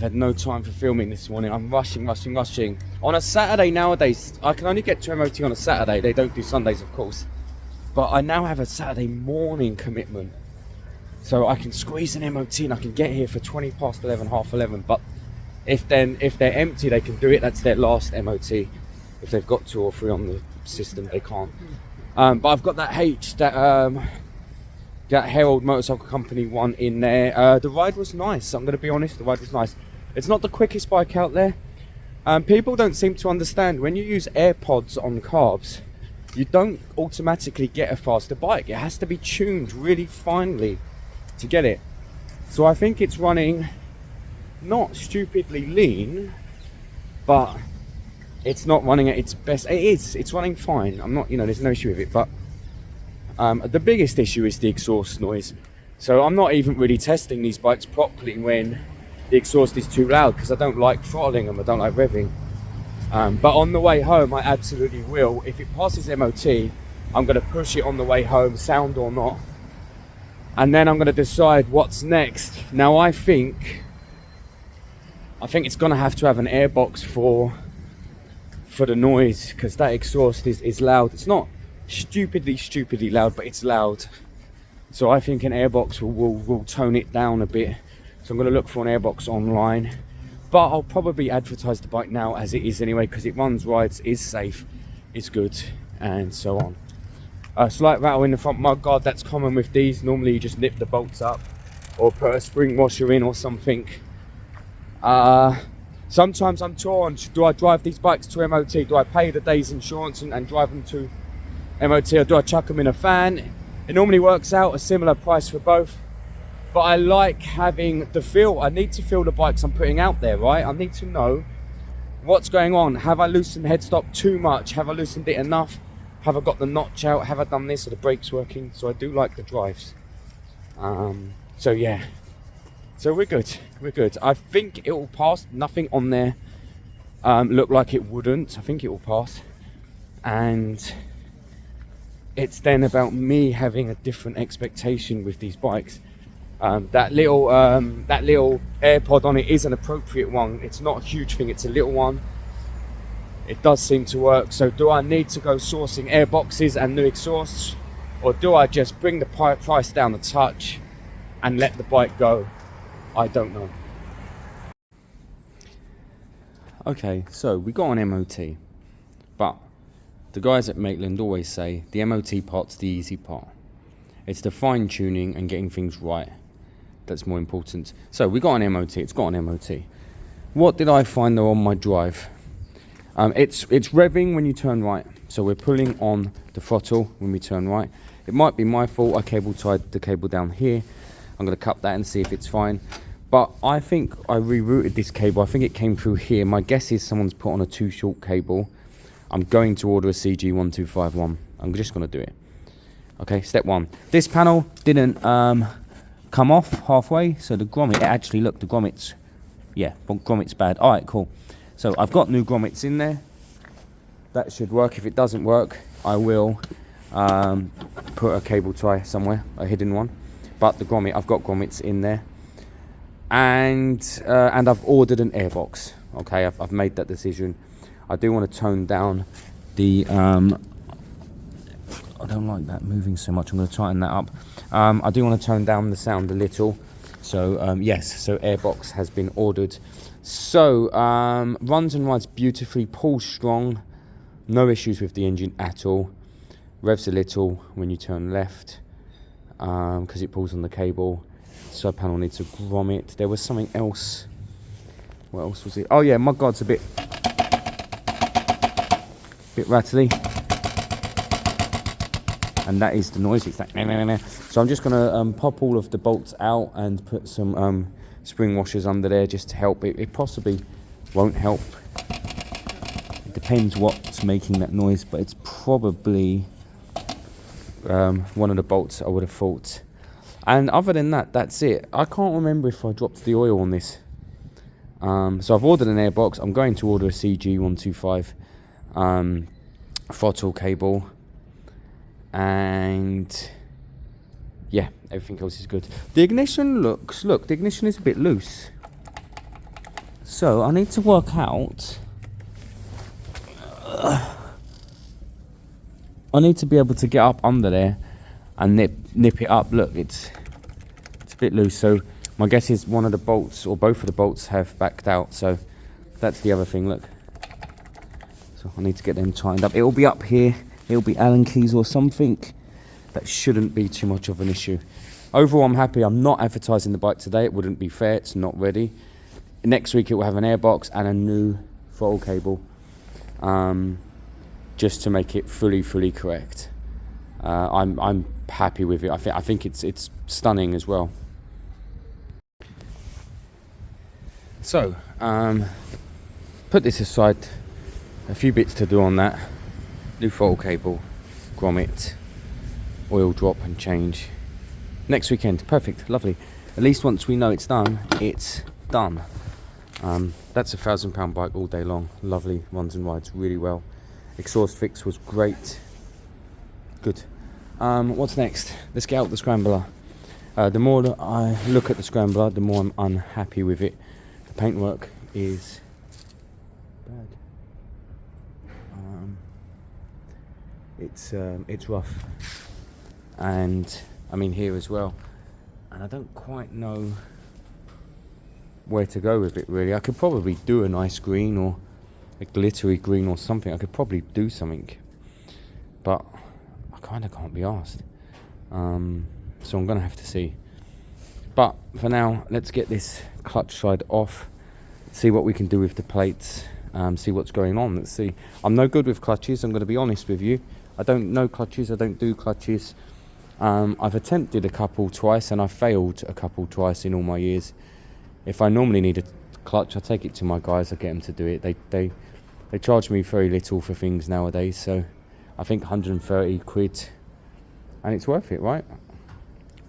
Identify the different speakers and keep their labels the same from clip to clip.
Speaker 1: I've had no time for filming this morning. I'm rushing. On a Saturday nowadays, I can only get to MOT on a Saturday. They don't do Sundays, of course. But I now have a Saturday morning commitment. So I can squeeze an MOT and I can get here for 20 past 11, half 11. But if they're empty, they can do it. That's their last MOT. If they've got 2 or 3 on the system, they can't. But I've got that that Herald Motorcycle Company one in there. The ride was nice. I'm going to be honest, the ride was nice. It's not the quickest bike out there. People don't seem to understand when you use AirPods on carbs, you don't automatically get a faster bike. It has to be tuned really finely to get it. So I think it's running not stupidly lean, but it's not running at its best. It's running fine. I'm not, there's no issue with it, but the biggest issue is the exhaust noise. So I'm not even really testing these bikes properly when the exhaust is too loud, because I don't like throttling them, I don't like revving. But on the way home, I absolutely will. If it passes MOT, I'm going to push it on the way home, sound or not. And then I'm going to decide what's next. Now I think it's going to have an airbox for the noise, because that exhaust is loud. It's not stupidly loud, but it's loud. So I think an airbox will tone it down a bit. So I'm going to look for an airbox online, but I'll probably advertise the bike now as it is anyway, because it runs rides, is safe, is good, and so on. Slight rattle in the front mudguard, that's common with these. Normally you just nip the bolts up or put a spring washer in or something. Sometimes I'm torn. Do I drive these bikes to MOT? Do I pay the day's insurance and drive them to MOT, or do I chuck them in a van? It normally works out a similar price for both, but I like having the feel. I need to feel the bikes I'm putting out there, right? I need to know what's going on. Have I loosened the headstock too much? Have I loosened it enough? Have I got the notch out? Have I done this? Are the brakes working? So I do like the drives. So yeah, so we're good. I think it will pass. Nothing on there looked like it wouldn't. I think it will pass, and it's then about me having a different expectation with these bikes. That little AirPod on it is an appropriate one. It's not a huge thing, it's a little one. It does seem to work. So do I need to go sourcing airboxes and new exhausts, or do I just bring the price down a touch and let the bike go? I don't know. Okay, so we got an MOT, but the guys at Maitland always say the MOT part's the easy part. It's the fine tuning and getting things right that's more important. So we got an MOT, it's got an MOT. What did I find though on my drive? It's revving when you turn right. So we're pulling on the throttle when we turn right. It might be my fault, I cable tied the cable down here. I'm going to cut that and see if it's fine. But I think I rerouted this cable. I think it came through here. My guess is someone's put on a too short cable. I'm going to order a CG1251. I'm just going to do it. Okay, step 1. This panel didn't come off halfway. So the grommet, actually look, the grommets, yeah, grommet's bad. All right, cool. So I've got new grommets in there. That should work. If it doesn't work, I will put a cable tie somewhere, a hidden one. But the grommet, I've got grommets in there. And I've ordered an airbox. Okay, I've made that decision. I do want to tone down the I don't like that moving so much. I'm going to tighten that up. I do want to tone down the sound a little. So yes, so airbox has been ordered. So runs and rides beautifully, pulls strong, no issues with the engine at all. Revs a little when you turn left because it pulls on the cable. Side panel needs a grommet. There was something else. What else was it? Oh yeah, mudguard's a bit rattly, and that is the noise. It's like so I'm just gonna pop all of the bolts out and put some spring washers under there just to help. It possibly won't help. It depends what's making that noise, but it's probably one of the bolts, I would have thought. And other than that, that's it. I can't remember if I dropped the oil on this. So I've ordered an airbox. I'm going to order a CG125 throttle cable, and yeah, everything else is good. The ignition the ignition is a bit loose. So I need to work out. I need to be able to get up under there and nip it up. Look, it's a bit loose. So my guess is one of the bolts or both of the bolts have backed out. So that's the other thing. Look. So I need to get them tightened up. It'll be up here. It'll be Allen keys or something. That shouldn't be too much of an issue. Overall, I'm happy. I'm not advertising the bike today. It wouldn't be fair. It's not ready. Next week, it will have an airbox and a new throttle cable. Just to make it fully correct. I'm happy with it. I think it's stunning as well. So put this aside. A few bits to do on that. New throttle cable, grommet, oil drop and change. Next weekend, perfect, lovely. At least once we know it's done, it's done. That's a £1,000 bike all day long. Lovely, runs and rides really well. Exhaust fix was great. Good. What's next? Let's get out the scrambler. The more that I look at the scrambler, the more I'm unhappy with it. The paintwork is bad. It's rough, and I mean here as well. And I don't quite know where to go with it really. I could probably do a nice green or a glittery green or something. I could probably do something, but I kind of can't be asked. So I'm gonna have to see. But for now, let's get this clutch side off, see what we can do with the plates, see what's going on. Let's see. I'm no good with clutches, I'm going to be honest with you. I don't know clutches, I don't do clutches. I've attempted a couple twice and I've failed a couple twice in all my years. If I normally need a clutch, I take it to my guys, I get them to do it. They charge me very little for things nowadays, so I think 130 quid, and it's worth it, right?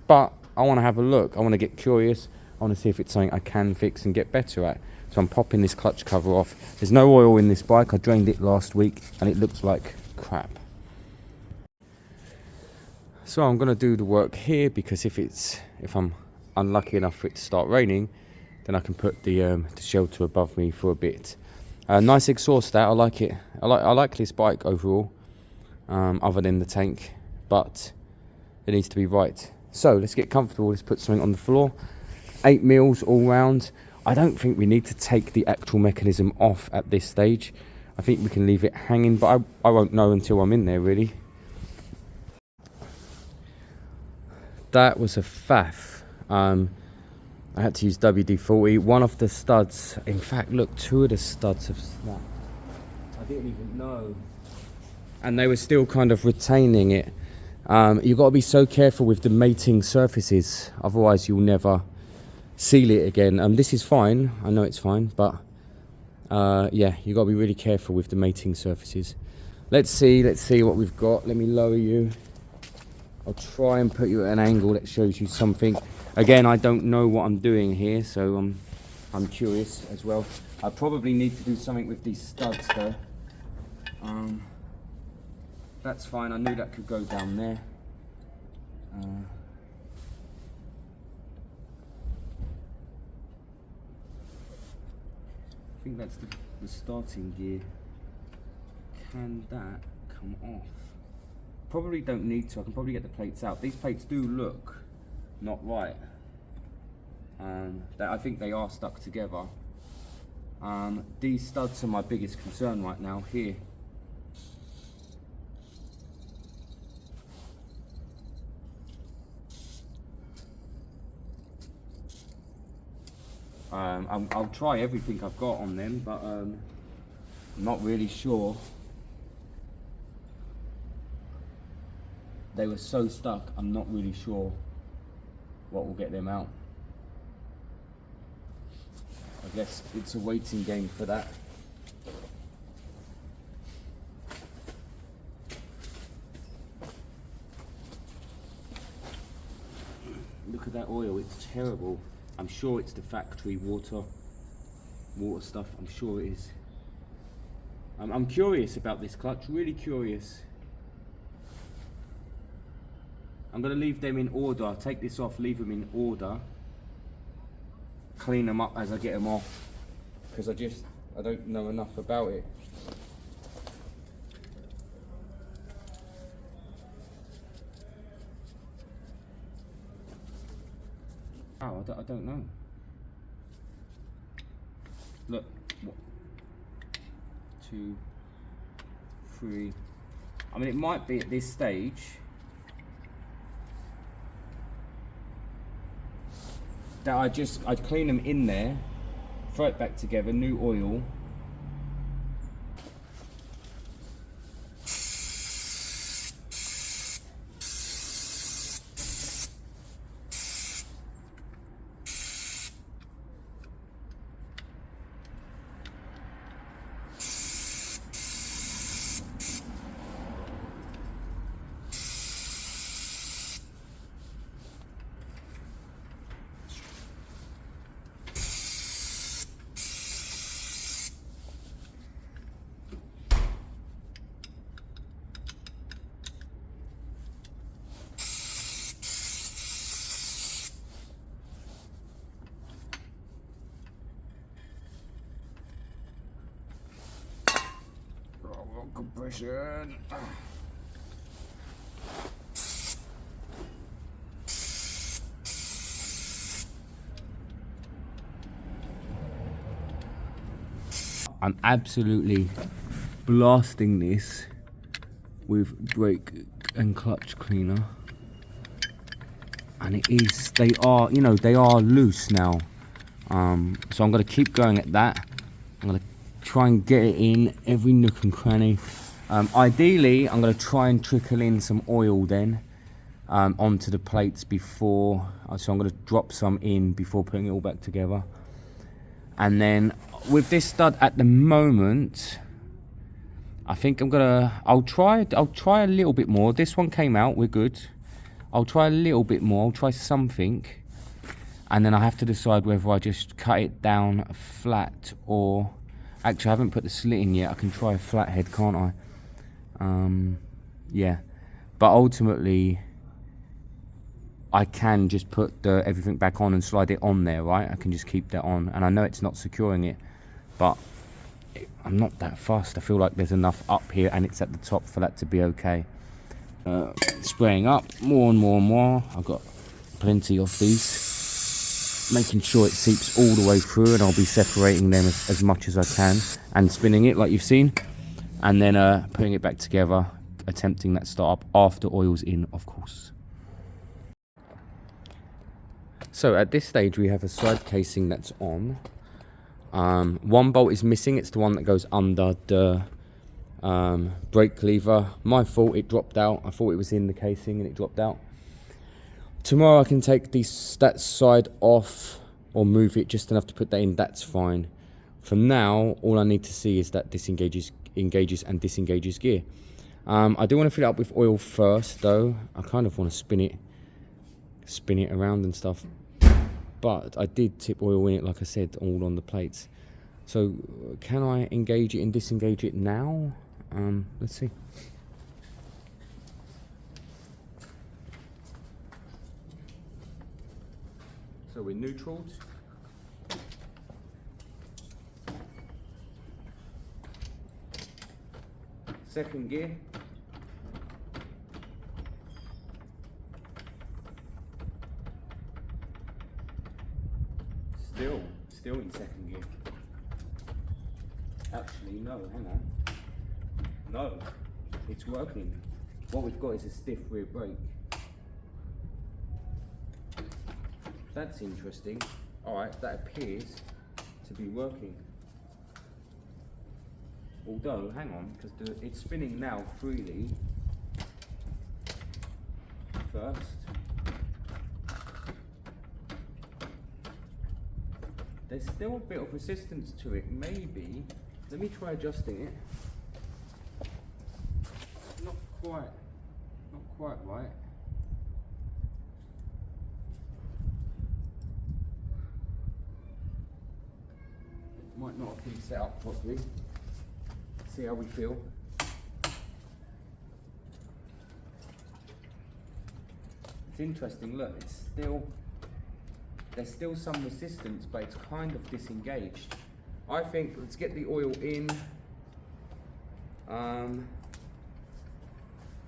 Speaker 1: But I want to have a look, I want to get curious, I want to see if it's something I can fix and get better at. So I'm popping this clutch cover off. There's no oil in this bike, I drained it last week and it looks like crap. So I'm going to do the work here, because if I'm unlucky enough for it to start raining, then I can put the shelter above me for a bit. Nice exhaust that, I like it. I like this bike overall, other than the tank, but it needs to be right. So let's get comfortable, let's put something on the floor. 8 mils all round. I don't think we need to take the actual mechanism off at this stage. I think we can leave it hanging, but I won't know until I'm in there really. That was a faff. I had to use WD-40. One of the studs, in fact, look, 2 of the studs have snapped. I didn't even know. And they were still kind of retaining it. You've got to be so careful with the mating surfaces, otherwise you'll never seal it again. This is fine, I know it's fine, but yeah, you've got to be really careful with the mating surfaces. Let's see what we've got. Let me lower you. I'll try and put you at an angle that shows you something. Again, I don't know what I'm doing here, so I'm curious as well. I probably need to do something with these studs though. That's fine, I knew that could go down there. I think that's the starting gear. Can that come off? Probably don't need to, I can probably get the plates out. These plates do look not right. I think they are stuck together. These studs are my biggest concern right now here. I'll try everything I've got on them, but I'm not really sure. They were so stuck, I'm not really sure what will get them out. I guess it's a waiting game for that. Look at that oil, it's terrible. I'm sure it's the factory water stuff, I'm sure it is. I'm curious about this clutch, really curious. I'm going to leave them in order, take this off, leave them in order, clean them up as I get them off, because I don't know enough about it. Oh, I don't know. Look, 1, 2, 3. I mean, it might be at this stage that I'd clean them in there, throw it back together, new oil. Compression. I'm absolutely blasting this with brake and clutch cleaner, and they are loose now. So I'm going to keep going at that. I'm going to try and get it in every nook and cranny. Ideally, I'm going to try and trickle in some oil then onto the plates before. So I'm going to drop some in before putting it all back together. And then with this stud at the moment, I think I'll try a little bit more. This one came out, we're good. I'll try a little bit more. I'll try something, and then I have to decide whether I just cut it down flat or. Actually, I haven't put the slit in yet. I can try a flathead, can't I? Yeah. But ultimately, I can just put everything back on and slide it on there, right? I can just keep that on. And I know it's not securing it, but I'm not that fussed. I feel like there's enough up here and it's at the top for that to be okay. Spraying up more and more and more. I've got plenty of these. Making sure it seeps all the way through, and I'll be separating them as much as I can and spinning it like you've seen, and then putting it back together, attempting that start up after oil's in, of course. So at this stage we have a side casing that's on. One bolt is missing. It's the one that goes under the brake lever. My fault, it dropped out. I thought it was in the casing and it dropped out. Tomorrow I can take that side off or move it just enough to put that in. That's fine. For now, all I need to see is that this engages and disengages gear. I do want to fill it up with oil first though. I kind of want to spin it around and stuff. But I did tip oil in it, like I said, all on the plates. So can I engage it and disengage it now? Let's see. So we're neutrals. Second gear. Still in second gear. Actually, no, hang on. No, it's working. What we've got is a stiff rear brake. That's interesting. Alright, that appears to be working. Although, hang on, because it's spinning now freely. First. There's still a bit of resistance to it, maybe. Let me try adjusting it. Not quite right. Might not have been set up properly. See how we feel. It's interesting, look, there's still some resistance, but it's kind of disengaged. I think let's get the oil in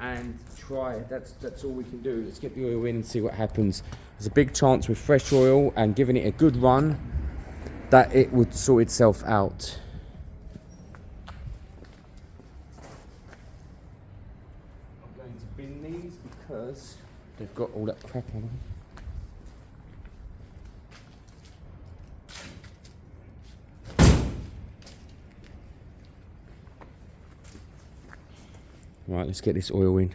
Speaker 1: and try it. That's all we can do. Let's get the oil in and see what happens. There's a big chance with fresh oil and giving it a good run that it would sort itself out. I'm going to bin these because they've got all that crap on them. Right, let's get this oil in.